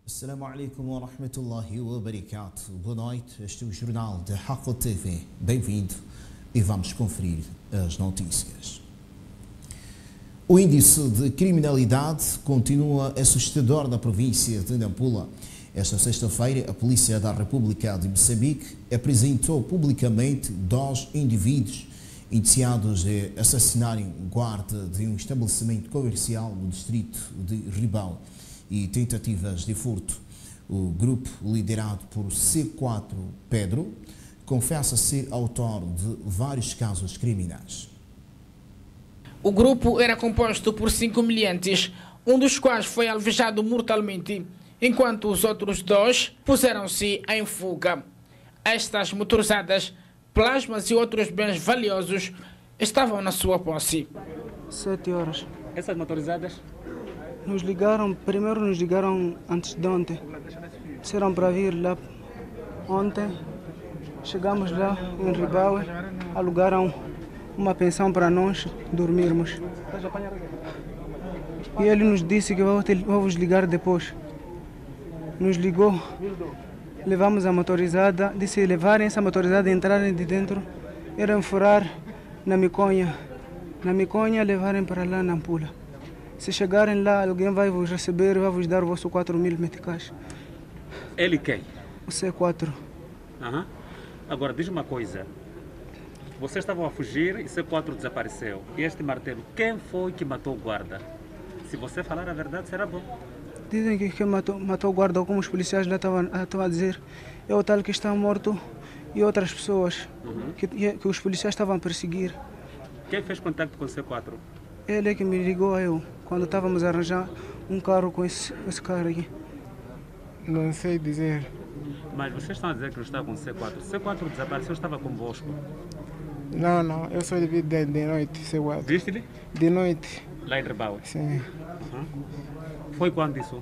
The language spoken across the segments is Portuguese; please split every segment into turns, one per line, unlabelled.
Assalamu alaikum wa rahmatullahi wa barakatuh. Boa noite, este é o Jornal da Haqq TV. Bem-vindo e vamos conferir as notícias. O índice de criminalidade continua assustador na província de Nampula. Esta sexta-feira, a Polícia da República de Moçambique apresentou publicamente 2 indivíduos indiciados de assassinarem um guarda de um estabelecimento comercial no distrito de Ribau e tentativas de furto. O grupo, liderado por C4 Pedro, confessa ser autor de vários casos criminais.
O grupo era composto por 5 miliantes, um dos quais foi alvejado mortalmente, enquanto os outros 2 puseram-se em fuga. Estas motorizadas, plasmas e outros bens valiosos estavam na sua posse.
7 horas.
Essas motorizadas?
Primeiro nos ligaram antes de ontem. Disseram para vir lá ontem. Chegamos lá em Ribau, alugaram uma pensão para nós dormirmos. E ele nos disse que vou vos ligar depois. Nos ligou, levamos a motorizada, disse levarem essa motorizada, entrarem de dentro, irem furar na Miconha. Na Miconha levarem para lá na Nampula. Se chegarem lá, alguém vai vos receber e vai vos dar o vosso 4.000 meticais.
Ele quem?
O C4.
Agora, diz uma coisa. Vocês estavam a fugir e C4 desapareceu. E este martelo, quem foi que matou o guarda? Se você falar a verdade, será bom.
Dizem que quem matou o guarda, como os policiais lá estavam a dizer, é o tal que está morto e outras pessoas que os policiais estavam a perseguir.
Quem fez contato com o C4?
Ele é que me ligou a eu, quando estávamos a arranjar um carro com esse cara aqui.
Não sei dizer.
Mas vocês estão a dizer que não está com o C4. O C4 desapareceu, estava convosco.
Não, eu só vi de noite, C4.
Viste-lhe?
De noite.
Lá em Ribau?
Sim.
Foi quando isso?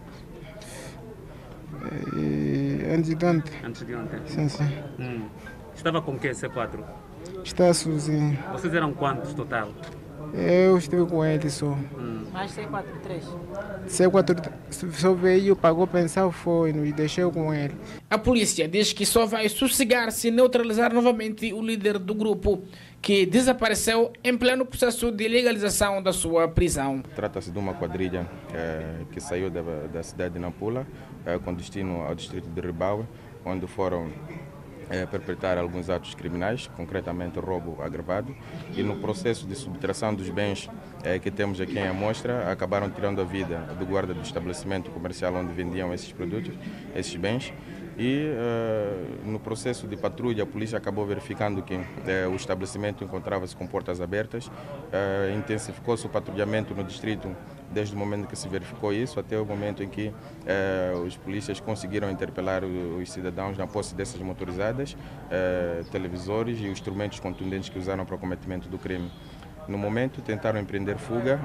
Antes de ontem.
Antes de ontem?
Sim.
Estava com quem, C4?
Está sozinho.
Vocês eram quantos total?
Eu estive com ele só.
Mais C4, 3.
C4 só veio, pagou pensão, foi, nos deixou com ele.
A polícia diz que só vai sossegar se neutralizar novamente o líder do grupo, que desapareceu em pleno processo de legalização da sua prisão.
Trata-se de uma quadrilha que saiu da cidade de Nampula com destino ao distrito de Ribau, onde foram perpetrar alguns atos criminais, concretamente roubo agravado, e no processo de subtração dos bens que temos aqui em amostra, acabaram tirando a vida do guarda do estabelecimento comercial onde vendiam esses produtos, esses bens, e no processo de patrulha a polícia acabou verificando que o estabelecimento encontrava-se com portas abertas, intensificou-se o patrulhamento no distrito desde o momento que se verificou isso até o momento em que os polícias conseguiram interpelar os cidadãos na posse dessas motorizadas, televisores e instrumentos contundentes que usaram para o cometimento do crime. No momento, tentaram empreender fuga,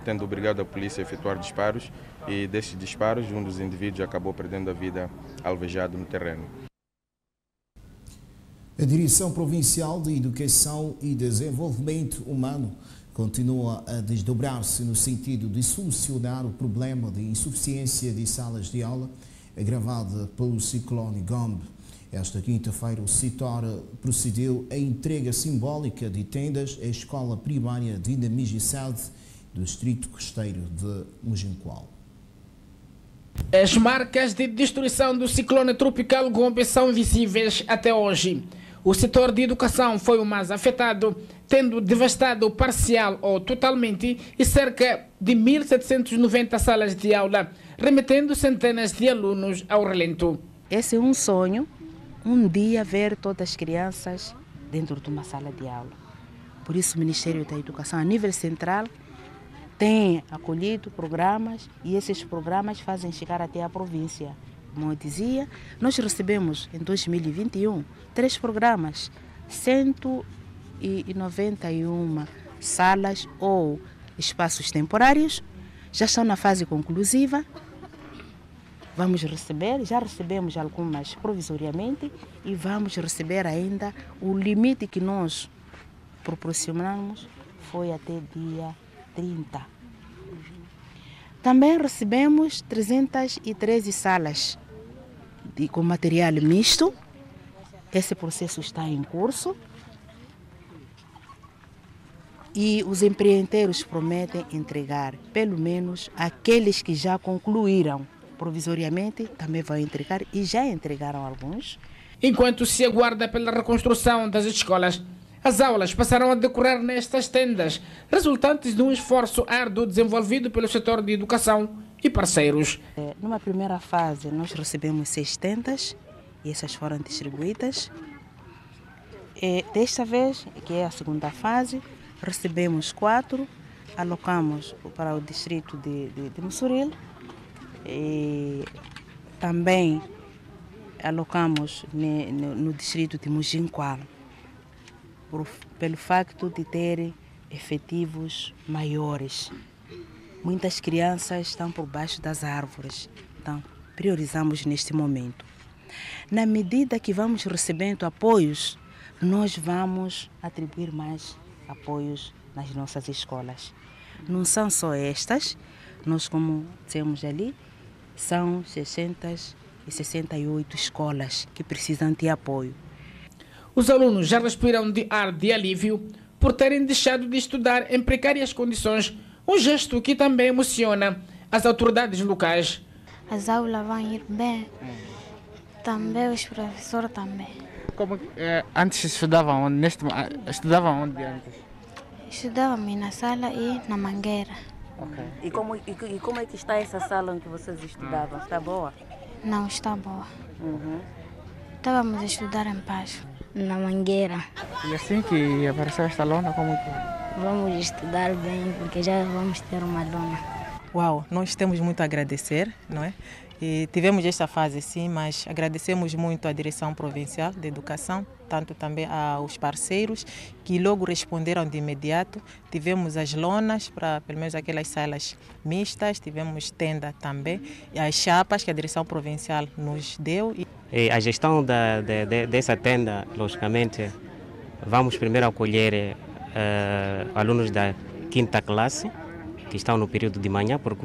tendo obrigado a polícia a efetuar disparos, e desses disparos, um dos indivíduos acabou perdendo a vida alvejado no terreno.
A Direção Provincial de Educação e Desenvolvimento Humano continua a desdobrar-se no sentido de solucionar o problema de insuficiência de salas de aula agravada pelo ciclone Gombe. Esta quinta-feira, o setor procedeu à entrega simbólica de tendas à escola primária de Namijissade, do distrito costeiro de Mujinqual.
As marcas de destruição do ciclone tropical Gombe são visíveis até hoje. O setor de educação foi o mais afetado, tendo devastado parcial ou totalmente e cerca de 1.790 salas de aula, remetendo centenas de alunos ao relento.
Esse é um sonho, um dia ver todas as crianças dentro de uma sala de aula. Por isso o Ministério da Educação, a nível central, tem acolhido programas e esses programas fazem chegar até a província. Como eu dizia, nós recebemos em 2021 3 programas, 191 salas ou espaços temporários, já estão na fase conclusiva. Vamos receber, já recebemos algumas provisoriamente e vamos receber ainda. O limite que nós proporcionamos foi até dia 30. Também recebemos 313 salas com material misto. Esse processo está em curso. E os empreendedores prometem entregar, pelo menos aqueles que já concluíram provisoriamente, também vão entregar e já entregaram alguns.
Enquanto se aguarda pela reconstrução das escolas, as aulas passarão a decorrer nestas tendas, resultantes de um esforço árduo desenvolvido pelo setor de educação e parceiros.
Numa primeira fase, nós recebemos 6 tendas e essas foram distribuídas. Desta vez, que é a segunda fase, recebemos 4, alocamos para o distrito de Mussuril e também alocamos no distrito de Mujinqual, pelo facto de ter efetivos maiores. Muitas crianças estão por baixo das árvores, então priorizamos neste momento. Na medida que vamos recebendo apoios, nós vamos atribuir mais apoios nas nossas escolas. Não são só estas, nós, como dissemos ali, são 668 escolas que precisam de apoio.
Os alunos já respiram de ar de alívio por terem deixado de estudar em precárias condições, um gesto que também emociona as autoridades locais.
As aulas vão ir bem, também os professores também.
Como antes estudavam onde? Estudavam onde antes?
Estudávamos na sala e na mangueira.
Okay.
E como é que está essa sala em que vocês estudavam? Está boa?
Não está boa. Estávamos a estudar em paz. Na mangueira.
E assim que apareceu esta lona, como que...
Vamos estudar bem, porque já vamos ter uma lona.
Uau, nós temos muito a agradecer, não é? E tivemos esta fase sim, mas agradecemos muito à Direção Provincial de Educação, tanto também aos parceiros que logo responderam de imediato. Tivemos as lonas para pelo menos aquelas salas mistas, tivemos tenda também, e as chapas que a Direção Provincial nos deu.
E a gestão dessa tenda, logicamente, vamos primeiro acolher alunos da 5ª classe, que estão no período de manhã, porque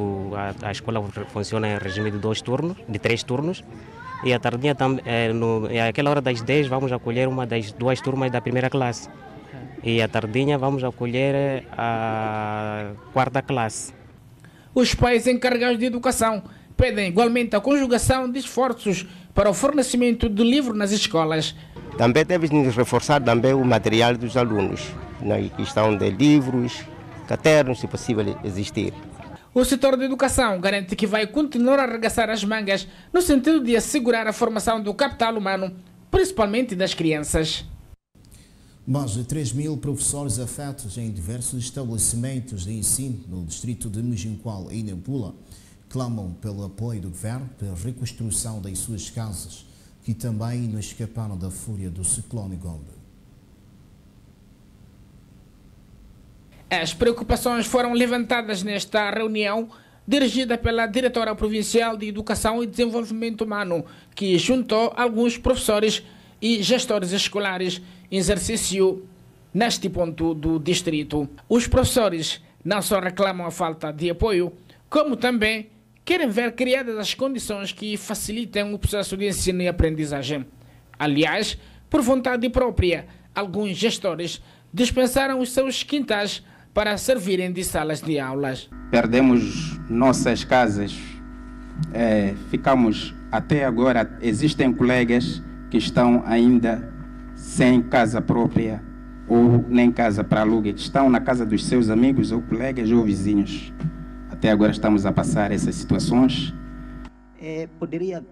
a escola funciona em regime de 3 turnos. E à tardinha, àquela hora das 10, vamos acolher uma das 2 turmas da 1ª classe. E à tardinha vamos acolher a 4ª classe.
Os pais encarregados de educação pedem igualmente a conjugação de esforços para o fornecimento de livros nas escolas.
Também deve-nos reforçar também o material dos alunos, na questão de livros, cadernos, se possível existir.
O setor de educação garante que vai continuar a arregaçar as mangas no sentido de assegurar a formação do capital humano, principalmente das crianças.
Mais de 3.000 professores afetos em diversos estabelecimentos de ensino no distrito de Mujinqual e Nampula clamam pelo apoio do governo para a reconstrução das suas casas, que também não escaparam da fúria do ciclone Gombe.
As preocupações foram levantadas nesta reunião dirigida pela Diretora Provincial de Educação e Desenvolvimento Humano, que juntou alguns professores e gestores escolares em exercício neste ponto do distrito. Os professores não só reclamam a falta de apoio, como também querem ver criadas as condições que facilitem o processo de ensino e aprendizagem. Aliás, por vontade própria, alguns gestores dispensaram os seus quintais para servirem de salas de aulas.
Perdemos nossas casas, ficamos até agora, existem colegas que estão ainda sem casa própria ou nem casa para aluguel, que estão na casa dos seus amigos ou colegas ou vizinhos. Até agora estamos a passar essas situações.
Poderia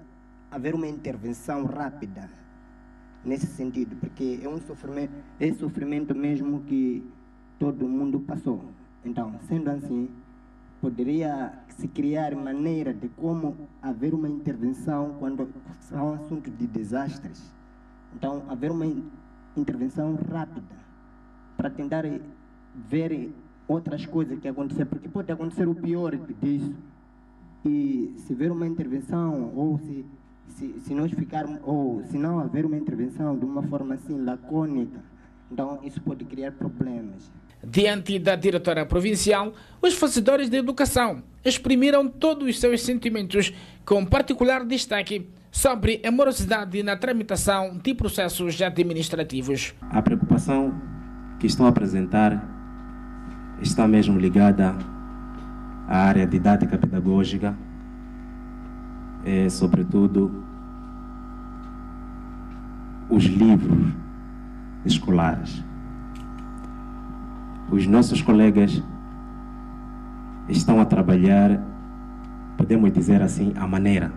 haver uma intervenção rápida nesse sentido, porque é sofrimento mesmo que todo mundo passou. Então, sendo assim, poderia se criar maneira de como haver uma intervenção quando são assuntos de desastres. Então, haver uma intervenção rápida para tentar ver outras coisas que acontecer, porque pode acontecer o pior disso. E se ver uma intervenção, ou se nós ficarmos, ou se não haver uma intervenção de uma forma assim lacônica, Então, isso pode criar problemas.
Diante da diretora provincial, os fazedores de educação exprimiram todos os seus sentimentos, com particular destaque sobre a morosidade na tramitação de processos administrativos.
A preocupação que estão a apresentar está mesmo ligada à área didática pedagógica, sobretudo os livros escolares. Os nossos colegas estão a trabalhar, podemos dizer assim, à maneira.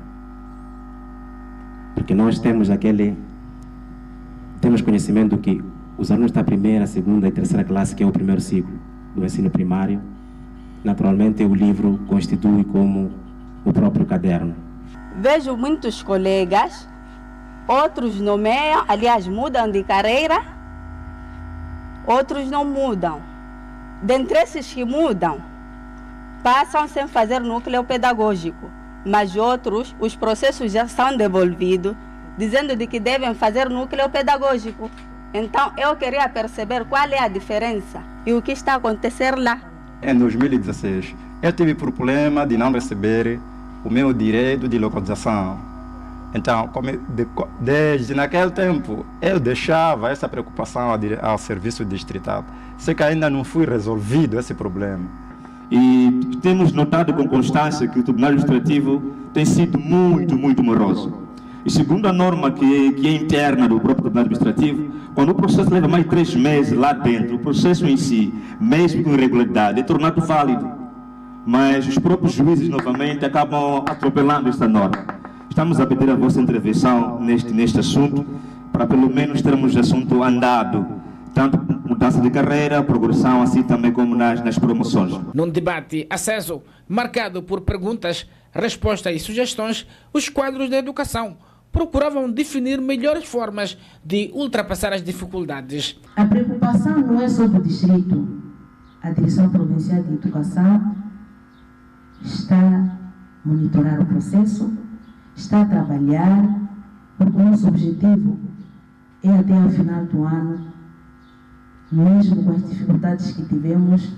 Porque nós temos conhecimento que os alunos da primeira, segunda e terceira classe, que é o primeiro ciclo do ensino primário, naturalmente o livro constitui como o próprio caderno.
Vejo muitos colegas, outros nomeiam, aliás, mudam de carreira, outros não mudam. Dentre esses que mudam, passam sem fazer núcleo pedagógico, mas outros, os processos já são devolvidos, dizendo de que devem fazer núcleo pedagógico. Então, eu queria perceber qual é a diferença e o que está a acontecer lá.
Em 2016, eu tive problema de não receber o meu direito de localização. Então, desde naquele tempo, eu deixava essa preocupação ao serviço distrital. Sei que ainda não foi resolvido esse problema.
E temos notado com constância que o Tribunal Administrativo tem sido muito moroso. E segundo a norma que é interna do próprio Tribunal Administrativo, quando o processo leva mais de 3 meses lá dentro, o processo em si, mesmo com irregularidade, é tornado válido. Mas os próprios juízes, novamente, acabam atropelando esta norma. Estamos a pedir a vossa intervenção neste assunto, para pelo menos termos o assunto andado, tanto mudança de carreira, progressão, assim também como nas promoções.
Num debate aceso, marcado por perguntas, respostas e sugestões, os quadros da educação procuravam definir melhores formas de ultrapassar as dificuldades.
A preocupação não é só do distrito. A Direção Provincial de Educação está a monitorar o processo, está a trabalhar, porque o nosso objetivo é até ao final do ano, mesmo com as dificuldades que tivemos,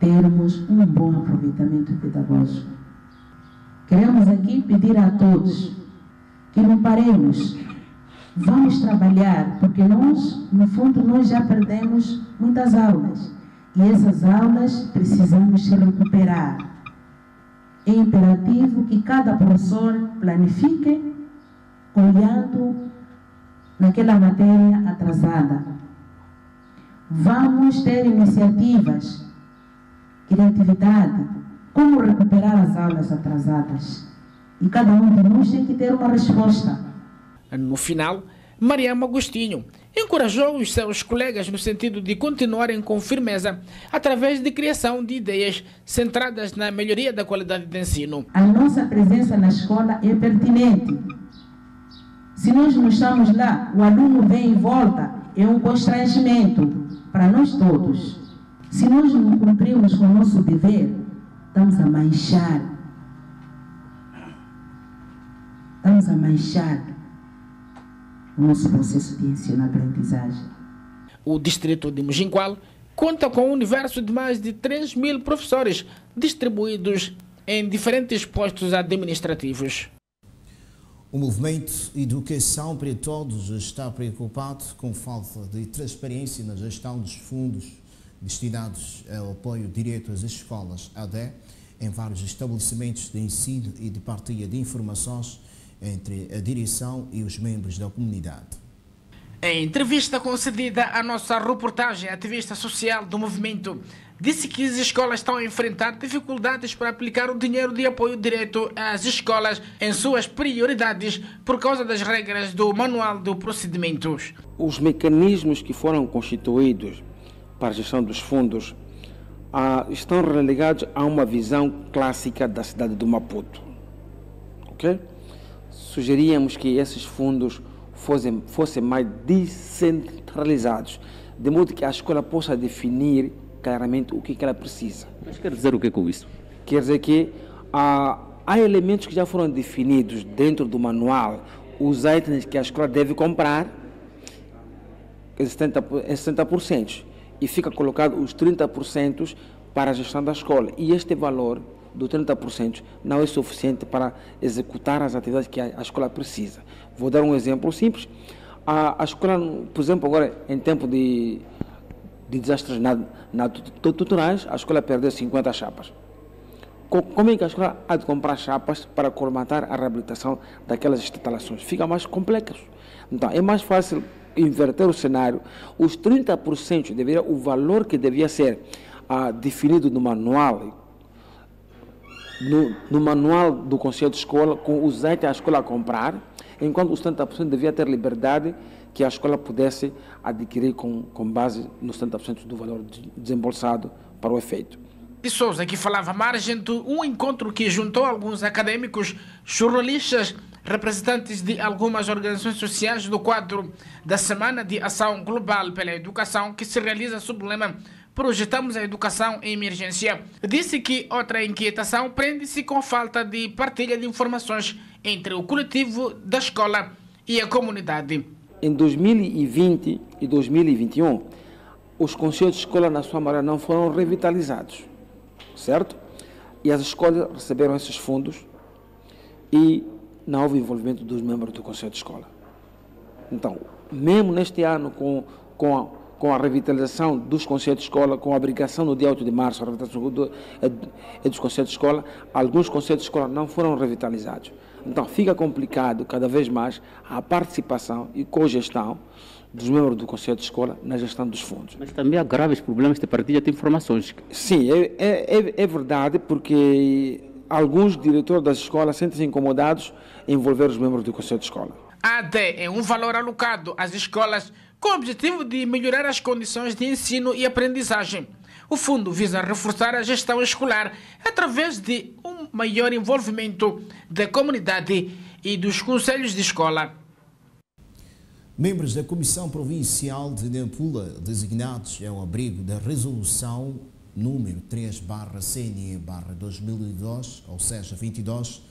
termos um bom aproveitamento pedagógico. Queremos aqui pedir a todos que não paremos, vamos trabalhar, porque nós, no fundo, nós já perdemos muitas aulas e essas aulas precisamos se recuperar. É imperativo que cada professor planifique olhando naquela matéria atrasada. Vamos ter iniciativas, criatividade, como recuperar as aulas atrasadas. E cada um de nós tem que ter uma resposta.
No final, Mariama Agostinho encorajou os seus colegas no sentido de continuarem com firmeza através de criação de ideias centradas na melhoria da qualidade de ensino.
A nossa presença na escola é pertinente. Se nós não estamos lá, o aluno vem e volta, é um constrangimento para nós todos. Se nós não cumprimos com o nosso dever, estamos a manchar. Estamos a manchar o nosso processo de ensino-aprendizagem.
O distrito de Mujingual conta com um universo de mais de 3.000 professores distribuídos em diferentes postos administrativos.
O movimento Educação para Todos está preocupado com falta de transparência na gestão dos fundos destinados ao apoio direto às escolas AD em vários estabelecimentos de ensino e de partilha de informações entre a direção e os membros da comunidade.
Em entrevista concedida à nossa reportagem, a ativista social do movimento disse que as escolas estão a enfrentar dificuldades para aplicar o dinheiro de apoio direto às escolas em suas prioridades por causa das regras do Manual de Procedimentos.
Os mecanismos que foram constituídos para a gestão dos fundos estão relegados a uma visão clássica da cidade do Maputo. Ok? Sugeríamos que esses fundos fossem mais descentralizados, de modo que a escola possa definir claramente o que ela precisa.
Mas quer dizer o que com isso?
Quer dizer que há elementos que já foram definidos dentro do manual, os itens que a escola deve comprar, em 70%, e fica colocado os 30% para a gestão da escola. E este valor do 30% não é suficiente para executar as atividades que a escola precisa. Vou dar um exemplo simples. A escola, por exemplo, agora em tempo de desastres naturais, a escola perdeu 50 chapas. Como é que a escola há de comprar chapas para colmatar a reabilitação daquelas instalações? Fica mais complexo. Então, é mais fácil inverter o cenário. Os 30% deveria, o valor que devia ser definido no manual, no manual do Conselho de Escola, com os itens a escola comprar, enquanto os 30% devia ter liberdade que a escola pudesse adquirir com base nos 30% do valor desembolsado para o efeito.
De Souza, que falava à margem de um encontro que juntou alguns acadêmicos, jornalistas, representantes de algumas organizações sociais do quadro da Semana de Ação Global pela Educação, que se realiza sob o lema Projetamos a Educação em Emergência. Disse que outra inquietação prende-se com a falta de partilha de informações entre o coletivo da escola e a comunidade.
Em 2020 e 2021, os conselhos de escola, na sua maioria, não foram revitalizados, certo? E as escolas receberam esses fundos e não houve envolvimento dos membros do conselho de escola. Então, mesmo neste ano, com a revitalização dos conselhos de escola, com a obrigação no dia 8 de março, a revitalização dos conselhos de escola, alguns conselhos de escola não foram revitalizados. Então, fica complicado cada vez mais a participação e cogestão dos membros do Conselho de Escola na gestão dos fundos.
Mas também há graves problemas de partilha de informações.
Sim, é verdade, porque alguns diretores das escolas sentem-se incomodados em envolver os membros do Conselho de Escola.
A AD é um valor alocado às escolas com o objetivo de melhorar as condições de ensino e aprendizagem. O fundo visa reforçar a gestão escolar através de um maior envolvimento da comunidade e dos conselhos de escola.
Membros da Comissão Provincial de Nampula, designados ao abrigo da Resolução número 3/CNE/2002, ou seja, 22,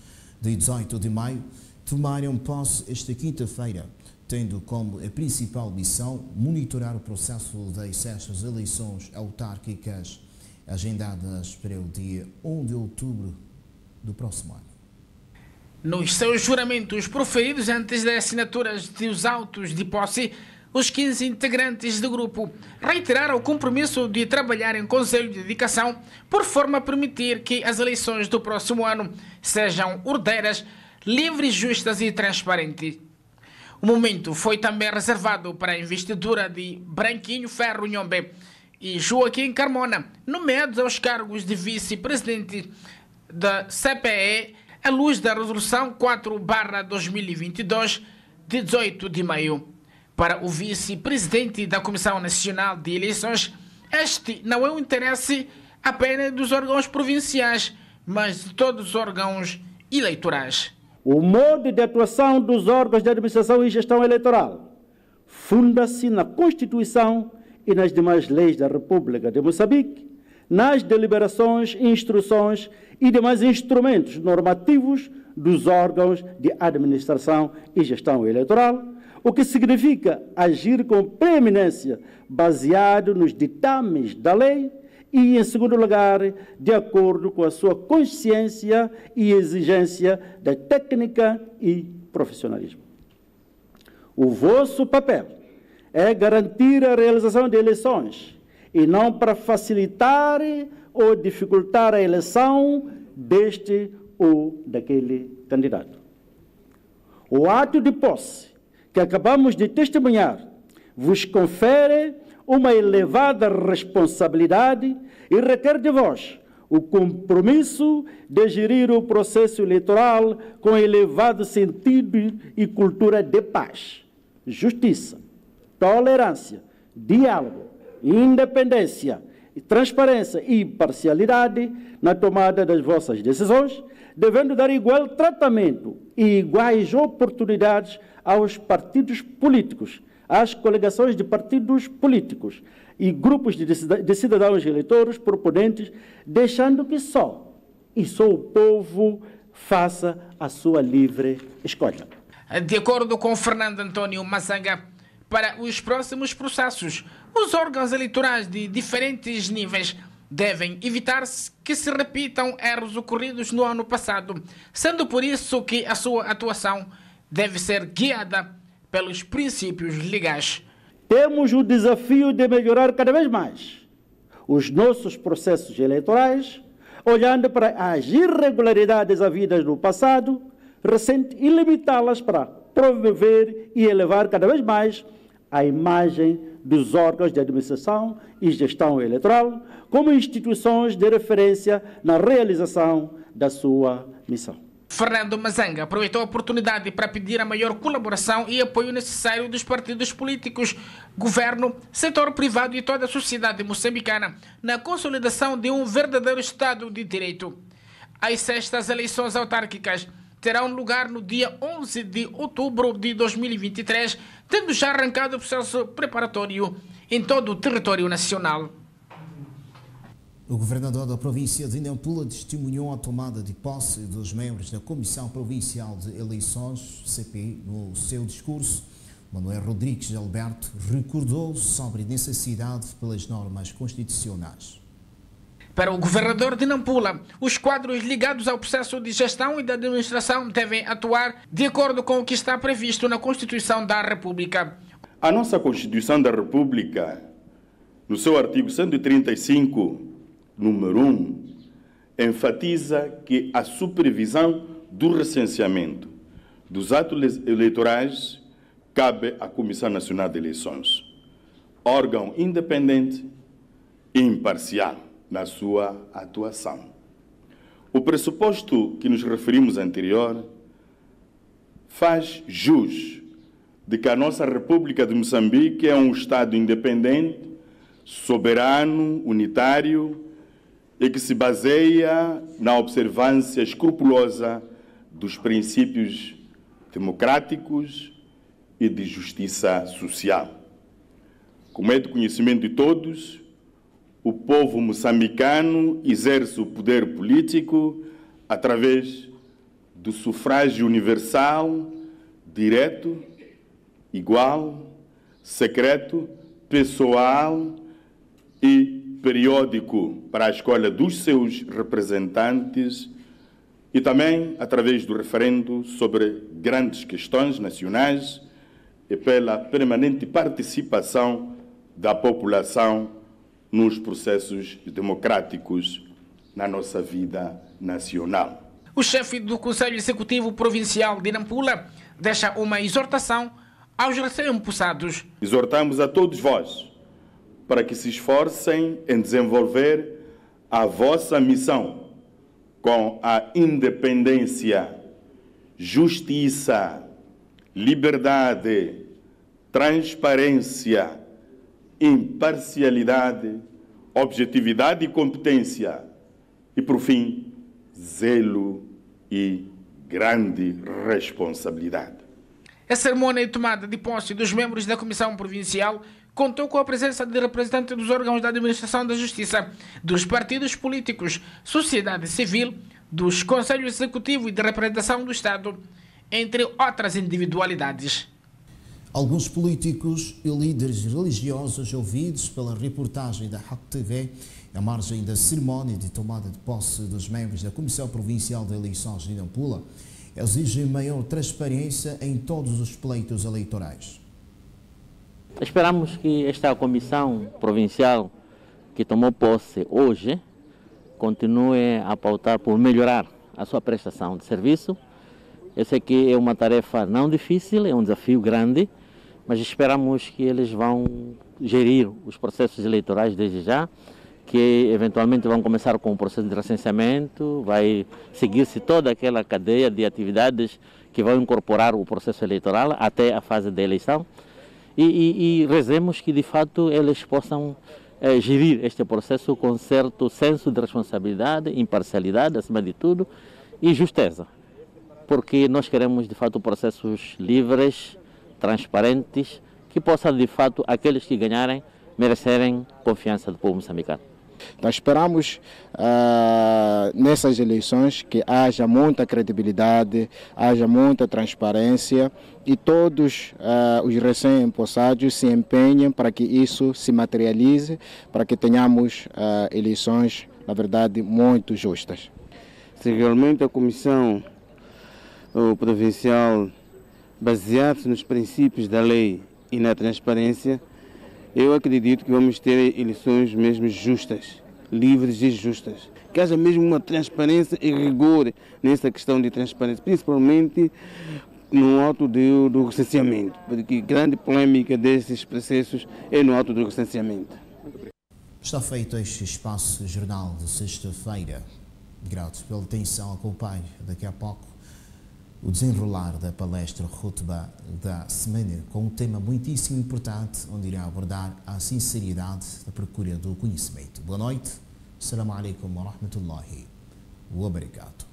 de 18 de maio, tomaram posse esta quinta-feira, tendo como a principal missão monitorar o processo das eleições autárquicas agendadas para o dia 1 de outubro do próximo ano.
Nos seus juramentos proferidos antes das assinaturas dos autos de posse, os 15 integrantes do grupo reiteraram o compromisso de trabalhar em conselho de dedicação por forma a permitir que as eleições do próximo ano sejam ordeiras, livres, justas e transparentes. O momento foi também reservado para a investidura de Branquinho Ferro Nhombe e Joaquim Carmona, nomeados aos cargos de vice-presidente da CPE, à luz da Resolução 4/2022, de 18 de maio. Para o vice-presidente da Comissão Nacional de Eleições, este não é um interesse apenas dos órgãos provinciais, mas de todos os órgãos eleitorais.
O modo de atuação dos órgãos de administração e gestão eleitoral funda-se na Constituição e nas demais leis da República de Moçambique, nas deliberações, instruções e demais instrumentos normativos dos órgãos de administração e gestão eleitoral, o que significa agir com preeminência baseado nos ditames da lei e, em segundo lugar, de acordo com a sua consciência e exigência da técnica e profissionalismo. O vosso papel é garantir a realização de eleições e não para facilitar ou dificultar a eleição deste ou daquele candidato. O ato de posse que acabamos de testemunhar vos confere uma elevada responsabilidade e requer de vós o compromisso de gerir o processo eleitoral com elevado sentido e cultura de paz, justiça, tolerância, diálogo, independência, transparência e imparcialidade na tomada das vossas decisões, devendo dar igual tratamento e iguais oportunidades aos partidos políticos, às coligações de partidos políticos e grupos de cidadãos e eleitores proponentes, deixando que só o povo faça a sua livre escolha.
De acordo com Fernando Antônio Mazanga, para os próximos processos. Os órgãos eleitorais de diferentes níveis devem evitar que se repitam erros ocorridos no ano passado, sendo por isso que a sua atuação deve ser guiada pelos princípios legais.
Temos o desafio de melhorar cada vez mais os nossos processos eleitorais, olhando para as irregularidades havidas no passado recente e limitá-las para promover e elevar cada vez mais a imagem dos órgãos de administração e gestão eleitoral como instituições de referência na realização da sua missão.
Fernando Mazanga aproveitou a oportunidade para pedir a maior colaboração e apoio necessário dos partidos políticos, governo, setor privado e toda a sociedade moçambicana na consolidação de um verdadeiro Estado de Direito. As 6ª eleições autárquicas terão lugar no dia 11 de outubro de 2023, tendo já arrancado o processo preparatório em todo o território nacional.
O governador da província de Nampula testemunhou a tomada de posse dos membros da Comissão Provincial de Eleições, CP. No seu discurso, Manuel Rodrigues Alberto recordou sobre a necessidade pelas normas constitucionais.
Para o governador de Nampula, os quadros ligados ao processo de gestão e da administração devem atuar de acordo com o que está previsto na Constituição da República.
A nossa Constituição da República, no seu artigo 135, número 1, enfatiza que a supervisão do recenseamento dos atos eleitorais cabe à Comissão Nacional de Eleições, órgão independente e imparcial na sua atuação. O pressuposto que nos referimos anterior faz jus de que a nossa República de Moçambique é um Estado independente, soberano, unitário e que se baseia na observância escrupulosa dos princípios democráticos e de justiça social. Como é de conhecimento de todos, o povo moçambicano exerce o poder político através do sufrágio universal, direto, igual, secreto, pessoal e periódico para a escolha dos seus representantes e também através do referendo sobre grandes questões nacionais e pela permanente participação da população nos processos democráticos na nossa vida nacional.
O chefe do Conselho Executivo Provincial de Nampula deixa uma exortação aos recém-impulsados.
Exortamos a todos vós para que se esforcem em desenvolver a vossa missão com a independência, justiça, liberdade, transparência, imparcialidade, objetividade e competência e, por fim, zelo e grande responsabilidade.
A cerimônia de tomada de posse dos membros da Comissão Provincial contou com a presença de representantes dos órgãos da administração da justiça, dos partidos políticos, sociedade civil, dos conselhos executivos e de representação do Estado, entre outras individualidades.
Alguns políticos e líderes religiosos ouvidos pela reportagem da RAC TV à margem da cerimónia de tomada de posse dos membros da Comissão Provincial de Eleições de Nampula exigem maior transparência em todos os pleitos eleitorais.
Esperamos que esta Comissão Provincial que tomou posse hoje continue a pautar por melhorar a sua prestação de serviço. Eu sei que é uma tarefa não difícil, é um desafio grande, mas esperamos que eles vão gerir os processos eleitorais desde já, que eventualmente vão começar com o processo de recenseamento, vai seguir-se toda aquela cadeia de atividades que vão incorporar o processo eleitoral até a fase da eleição e rezemos que de fato eles possam gerir este processo com certo senso de responsabilidade, imparcialidade acima de tudo e justeza, porque nós queremos de fato processos livres, transparentes, que possam de fato aqueles que ganharem merecerem confiança do povo moçambicano.
Então esperamos nessas eleições que haja muita credibilidade, haja muita transparência e todos os recém-empossados se empenhem para que isso se materialize, para que tenhamos eleições, na verdade, muito justas.
Se realmente a Comissão Provincial basear-se nos princípios da lei e na transparência, eu acredito que vamos ter eleições mesmo justas, livres e justas. Que haja mesmo uma transparência e rigor nessa questão de transparência, principalmente no ato do recenseamento, porque a grande polêmica desses processos é no ato do recenseamento.
Está feito este espaço jornal de sexta-feira. Grato pela atenção, acompanhe daqui a pouco o desenrolar da palestra Khutbah da semana com um tema muitíssimo importante, onde irá abordar a sinceridade da procura do conhecimento. Boa noite. Assalamu alaikum wa rahmatullahi wa barakatuh.